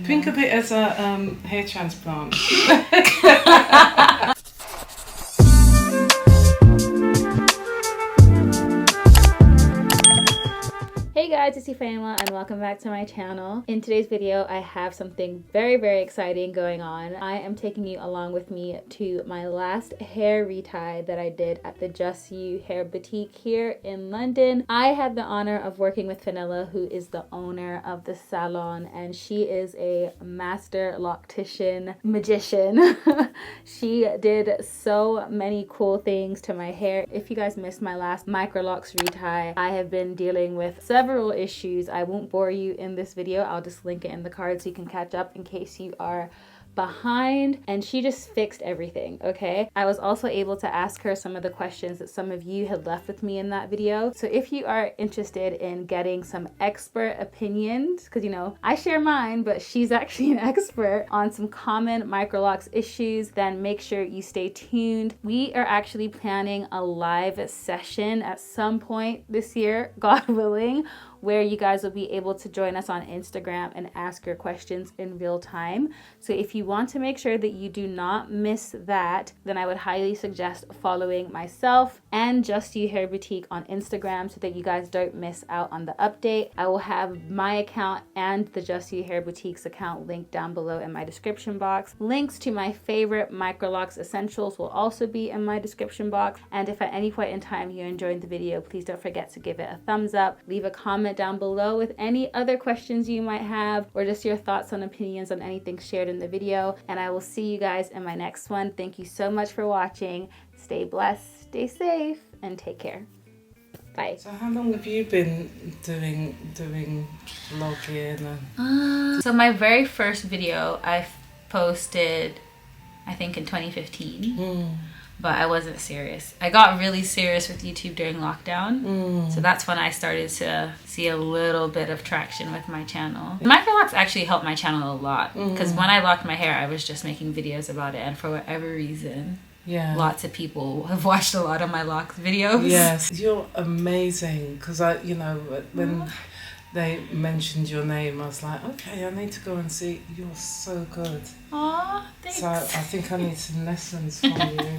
Think of it as a hair transplant. Hey guys, it's Ifeyinwa and welcome back to my channel. In today's video, I have something very exciting going on. I am taking you along with me to my last hair retie that I did at the Just You Hair Boutique here in London. I had the honor of working with Fenella, who is the owner of the salon, and she is a master loctician magician. She did so many cool things to my hair. If you guys missed my last MICROLOCS retie, I have been dealing with several issues. I won't bore you in this video. I'll just link it in the card so you can catch up in case you are behind, and she just fixed everything. Okay, I was also able to ask her some of the questions that some of you had left with me in that video. So if you are interested in getting some expert opinions, because you know I share mine, but she's actually an expert on some common MICROLOCS issues, then make sure you stay tuned. We are actually planning a live session at some point this year, God willing, where you guys will be able to join us on Instagram and ask your questions in real time. So if you want to make sure that you do not miss that, then I would highly suggest following myself and Just You Hair Boutique on Instagram so that you guys don't miss out on the update. I will have my account and the Just You Hair Boutique's account linked down below in my description box. Links to my favorite MICROLOCS essentials will also be in my description box. And if at any point in time you're enjoying the video, please don't forget to give it a thumbs up, leave a comment down below with any other questions you might have, or just your thoughts and opinions on anything shared in the video. And I will see you guys in my next one. Thank you so much for watching. Stay blessed, stay safe, and take care. Bye. So how long have you been doing vlogging? So my very first video I posted, I think in 2015. But I wasn't serious. I got really serious with YouTube during lockdown. So that's when I started to see a little bit of traction with my channel. MICROLOCS actually helped my channel a lot because when I locked my hair, I was just making videos about it, and for whatever reason, lots of people have watched a lot of my Locs videos. Yes, you're amazing, because you know, when they mentioned your name, I was like, okay, I need to go and see. You're so good. Aw, thanks. So I think I need some lessons from you.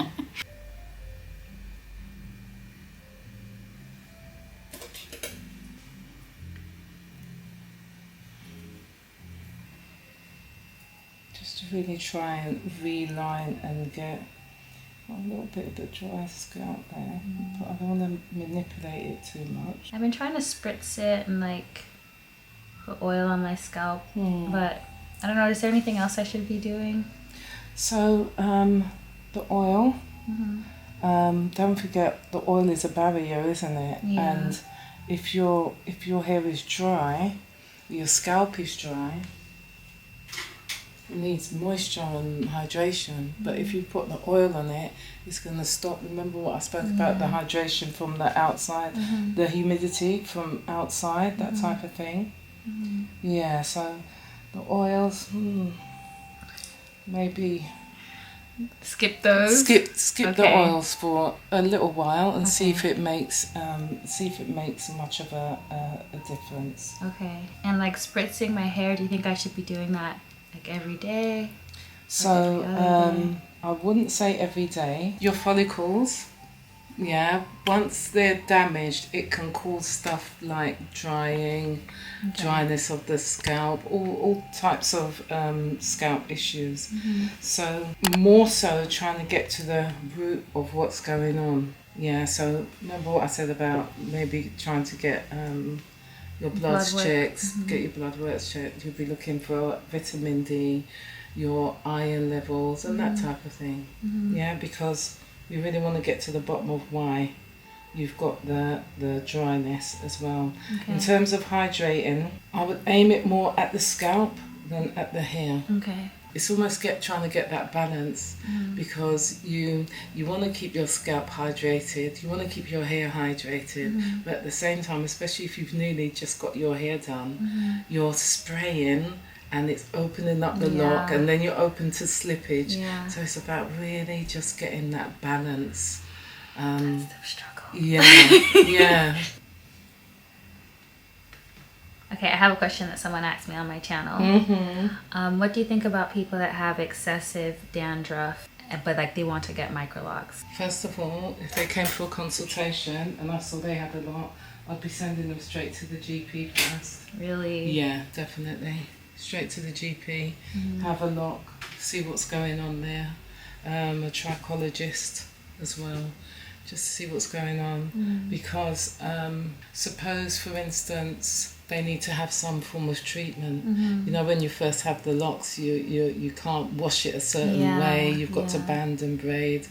Just to really try and reline and get a little bit of the dry scalp there, but I don't want to manipulate it too much. I've been trying to spritz it and like put oil on my scalp, but I don't know, is there anything else I should be doing? So the oil, don't forget the oil is a barrier, isn't it? Yeah. And if your hair is dry, your scalp is dry, it needs moisture and hydration, but if you put the oil on it, it's going to stop. Remember what I spoke about, the hydration from the outside, the humidity from outside, that type of thing. Yeah, so the oils, maybe skip those. Skip the oils for a little while and see if it makes much of a difference. Okay, and like spritzing my hair, do you think I should be doing that like every day? So I wouldn't say every day. Your follicles, once they're damaged, it can cause stuff like drying, dryness of the scalp, all types of scalp issues. So more so trying to get to the root of what's going on. Yeah, so remember what I said about maybe trying to get your bloods checked, get your blood works checked. You'll be looking for vitamin D, your iron levels, and that type of thing. Yeah, because we really want to get to the bottom of why you've got the dryness as well. In terms of hydrating, I would aim it more at the scalp than at the hair. It's almost trying to get that balance, because you want to keep your scalp hydrated, you want to keep your hair hydrated, but at the same time, especially if you've newly just got your hair done, you're spraying and it's opening up the lock, and then you're open to slippage. So it's about really just getting that balance. That's the struggle. Yeah. Okay, I have a question that someone asked me on my channel. What do you think about people that have excessive dandruff, but like they want to get microlocs? First of all, if they came for a consultation and I saw they had a lot, I'd be sending them straight to the GP first. Really? Yeah, definitely. Straight to the GP, have a look, see what's going on there. A trichologist as well, just to see what's going on. Because suppose, for instance, they need to have some form of treatment. You know, when you first have the locks, you can't wash it a certain way. You've got to band and braid.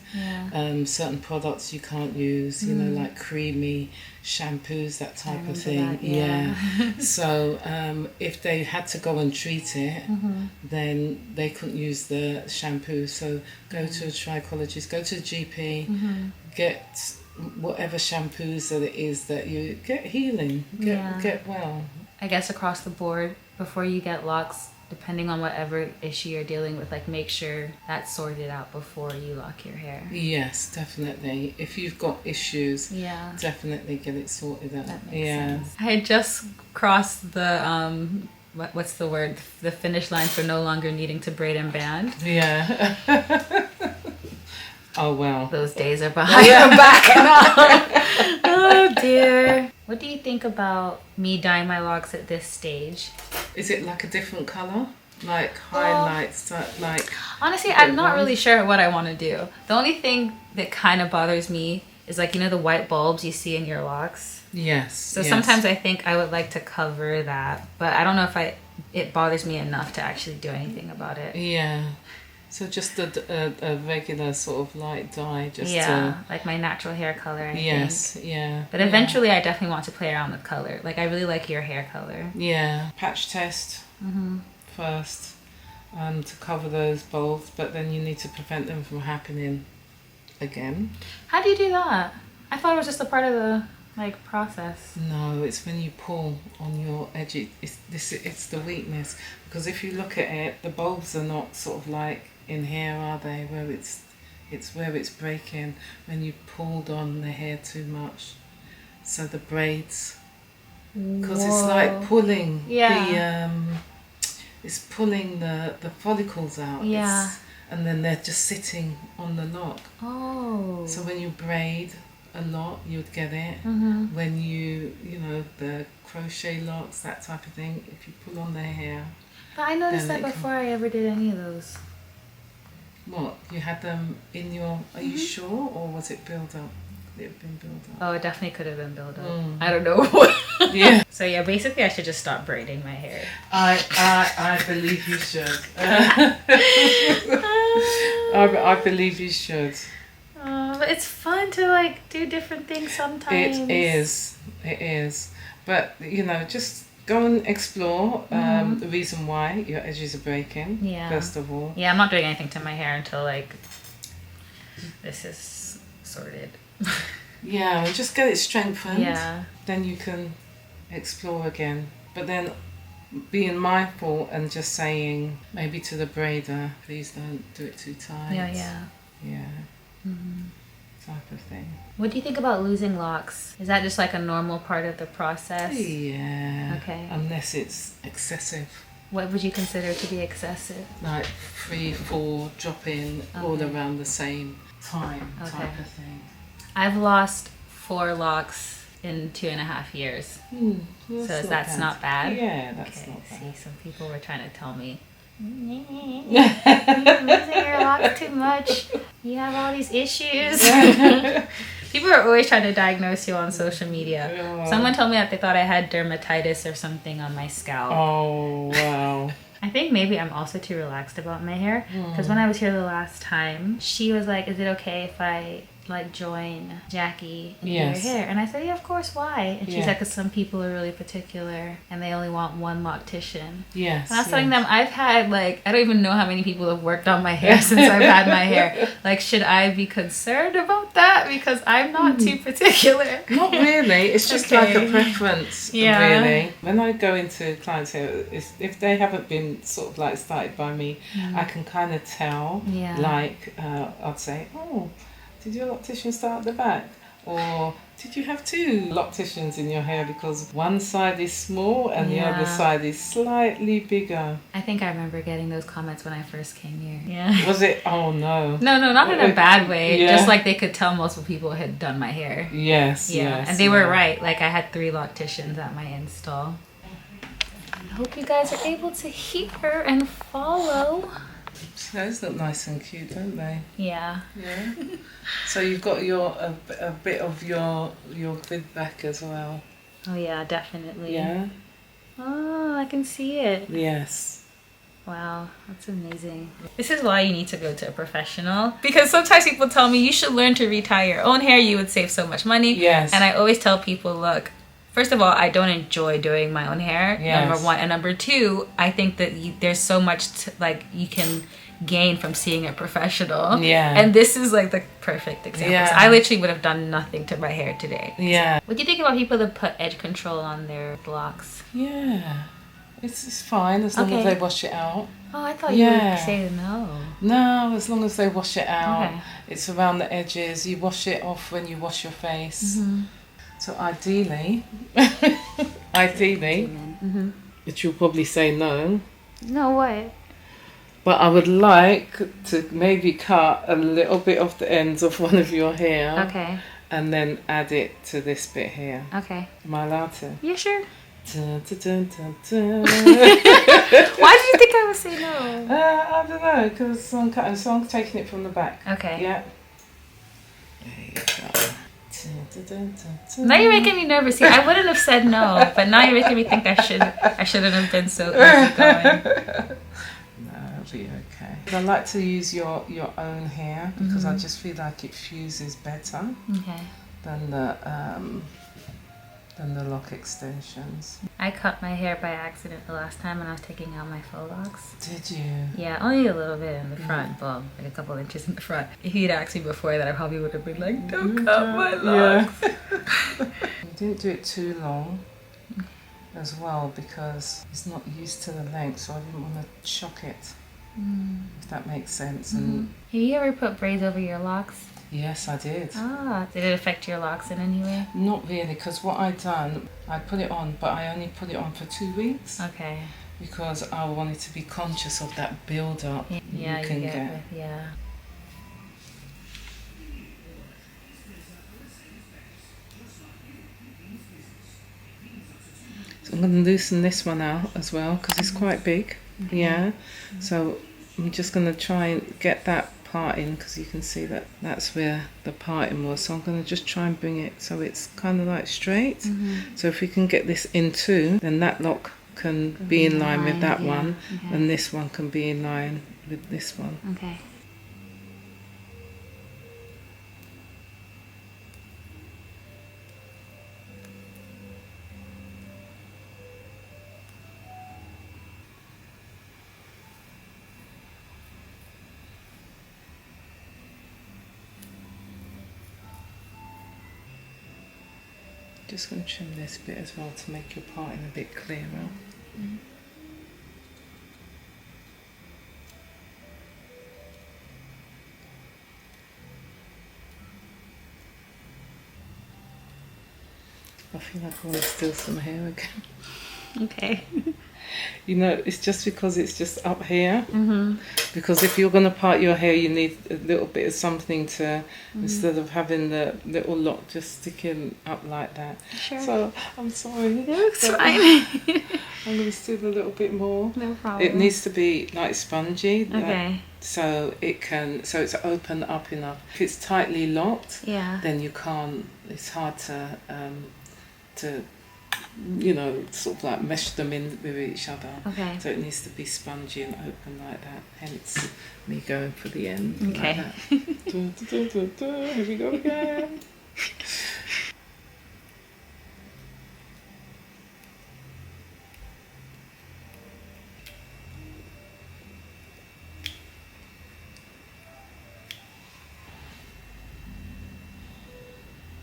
Certain products you can't use, you know, like creamy shampoos, that type of thing. That, So if they had to go and treat it, then they couldn't use the shampoo. So go to a trichologist, go to the GP, get whatever shampoos that it is that you get healing, get well. I guess across the board, before you get locks, depending on whatever issue you're dealing with, like make sure that's sorted out before you lock your hair. Yes, definitely. If you've got issues, definitely get it sorted out. That makes sense. I had just crossed the what's the word? The finish line for no longer needing to braid and band. Yeah. Oh well. Those days are behind. I'm back now. Oh dear. What do you think about me dyeing my locks at this stage? Is it like a different colour? Like highlights, like... Honestly, I'm not really sure what I want to do. The only thing that kind of bothers me is like, you know, the white bulbs you see in your locks? Yes. So sometimes I think I would like to cover that, but I don't know if it bothers me enough to actually do anything about it. Yeah. So just a regular sort of light dye, just like my natural hair color. I think. Yeah. But eventually, I definitely want to play around with color. Like I really like your hair color. Yeah, patch test first, to cover those bulbs, but then you need to prevent them from happening again. How do you do that? I thought it was just a part of the process. No, it's when you pull on your edge. It's the weakness, because if you look at it, the bulbs are not sort of like in here, are they? Where it's where it's breaking when you pulled on the hair too much. So the braids, because it's like pulling it's pulling the follicles out. And then they're just sitting on the lock. So when you braid a lot, you'd get it. When you know, the crochet locks, that type of thing, if you pull on their hair. But I noticed that before I ever did any of those. What? You had them in your... Are you sure? Or was it built up? Could it have been built up? Oh, it definitely could have been built up. I don't know. Yeah. So yeah, basically I should just stop braiding my hair. I believe you should. I believe you should. But it's fun to do different things sometimes. It is. But you know, just go and explore the reason why your edges are breaking. First of all. Yeah, I'm not doing anything to my hair until this is sorted. Yeah, and just get it strengthened. Yeah. Then you can explore again. But then being mindful and just saying maybe to the braider, please don't do it too tight. Yeah. Type of thing. What do you think about losing locks? Is that just like a normal part of the process? Yeah. Okay. Unless it's excessive. What would you consider to be excessive? Like 3-4 dropping all around the same time type of thing. I've lost 4 locks in 2.5 years. So that's not bad? Yeah, that's not bad. See, some people were trying to tell me, you're losing your locks too much. You have all these issues. People are always trying to diagnose you on social media. Someone told me that they thought I had dermatitis or something on my scalp. Oh, wow. I think maybe I'm also too relaxed about my hair. Because when I was here the last time, she was like, is it okay if I join Jackie and do your hair? And I said, yeah, of course, why? And she said, because some people are really particular and they only want one loctician. Yes. And I was telling them, I've had I don't even know how many people have worked on my hair since I've had my hair. Should I be concerned about that? Because I'm not too particular. Not really. It's just like a preference, really. When I go into clients' hair, if they haven't been sort of started by me, I can kind of tell. I'd say, oh, did your loctician start at the back? Or did you have 2 locticians in your hair because one side is small and the other side is slightly bigger? I think I remember getting those comments when I first came here. Yeah. Was it? Oh no. No, not in a bad way. Yeah. Just like they could tell multiple people had done my hair. Yes, yeah. Yes. And they were right. Like I had 3 locticians at my install. I hope you guys are able to hear and follow. Those look nice and cute, don't they? Yeah. Yeah. So you've got a bit of your vid back as well. Oh yeah, definitely. Yeah. Oh, I can see it. Yes. Wow, that's amazing. This is why you need to go to a professional. Because sometimes people tell me you should learn to retie your own hair. You would save so much money. Yes. And I always tell people, look, first of all, I don't enjoy doing my own hair. Yes. Number 1. And number 2, I think that there's so much you can gain from seeing a professional. Yeah. And this is like the perfect example. Yeah. I literally would have done nothing to my hair today. Yeah. What do you think about people that put edge control on their locks? Yeah. It's fine as long as they wash it out. Oh, I thought you would say no. No, as long as they wash it out. Okay. It's around the edges. You wash it off when you wash your face. Mm-hmm. So ideally, which you'll probably say no. No, what? But I would like to maybe cut a little bit off the ends of one of your hair. Okay. And then add it to this bit here. Okay. Am I allowed to? Yeah, sure. Dun, dun, dun, dun, dun. Why did you think I would say no? I don't know, because I'm cutting, so I'm taking it from the back. Okay. Yeah. There you go. Dun, dun, dun, dun. Now you're making me nervous. See, I wouldn't have said no, but now you're making me think I shouldn't have been so easygoing. No, it'll be okay. I like to use your own hair because I just feel like it fuses better than the lock extensions. I cut my hair by accident the last time when I was taking out my faux locks. Did you? Yeah, only a little bit in the front, well, like a couple inches in the front. If you'd asked me before that, I probably would have been like, don't cut my locks. Yeah. Didn't do it too long as well because it's not used to the length, so I didn't want to shock it, if that makes sense. And have you ever put braids over your locks? yes, I did. Ah, did it affect your locks in any way? Not really, because what I done, I put it on, but I only put it on for 2 weeks. Okay. Because I wanted to be conscious of that build-up you can get. Yeah. So I'm going to loosen this one out as well, because it's quite big. Yeah. So I'm just going to try and get that part in, because you can see that that's where the parting was. So I'm going to just try and bring it so it's kind of like straight. So if we can get this in too, then that lock can be in line with that one, and this one can be in line with this one. Okay. Just going to trim this bit as well to make your parting a bit clearer. I feel like I want to steal some hair again. Okay. You know, it's just because it's just up here. Because if you're going to part your hair, you need a little bit of something to, instead of having the little lock just sticking up like that. Sure. So, I'm sorry. It looks fine. I'm going to steal a little bit more. No problem. It needs to be like spongy. Okay. So it's open up enough. If it's tightly locked, then you can't, it's hard to you know, sort of like mesh them in with each other. Okay. So it needs to be spongy and open like that. Hence me going for the end. Okay. Like that. Here we go again.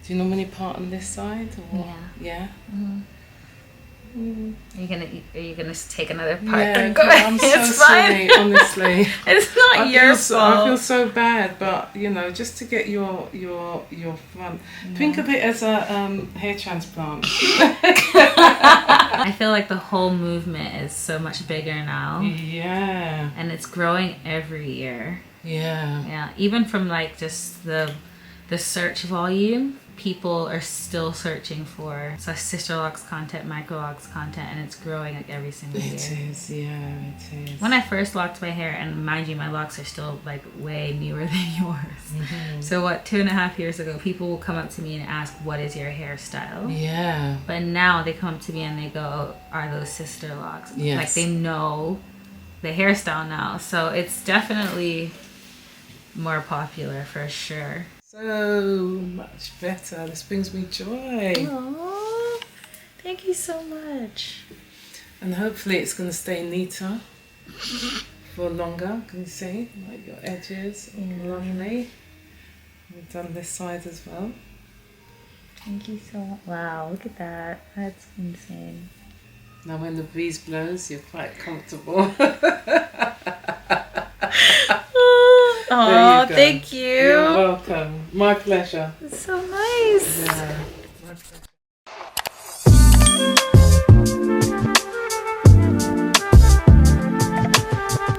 Do you normally part on this side? Or? Yeah. Yeah? Are you gonna take another part? Yeah, Go ahead. I'm so It's fine. sorry, honestly. It's not your fault. I feel so bad, but you know, just to get your front. Think of it as a hair transplant. I feel like the whole movement is so much bigger now. Yeah. And it's growing every year. Yeah. Yeah. Even from like just the search volume, people are still searching for sister locks content, MICROLOCS content, and it's growing like every single year. It is, yeah, it is. When I first locked my hair, and mind you, my locks are still like way newer than yours. Mm-hmm. So 2.5 years ago, people will come up to me and ask, "What is your hairstyle?" Yeah. But now they come up to me and they go, "Are those sister locks?" Yes. Like they know the hairstyle now. So it's definitely more popular for sure. So much better. This brings me joy. Aww, thank you so much. And hopefully it's going to stay neater for longer. Can you see? Like your edges. Lovely. We've done this side as well. Thank you so much. Wow, look at that. That's insane. Now when the breeze blows, you're quite comfortable. Oh, thank you. You're welcome. My pleasure. It's so nice. Yeah.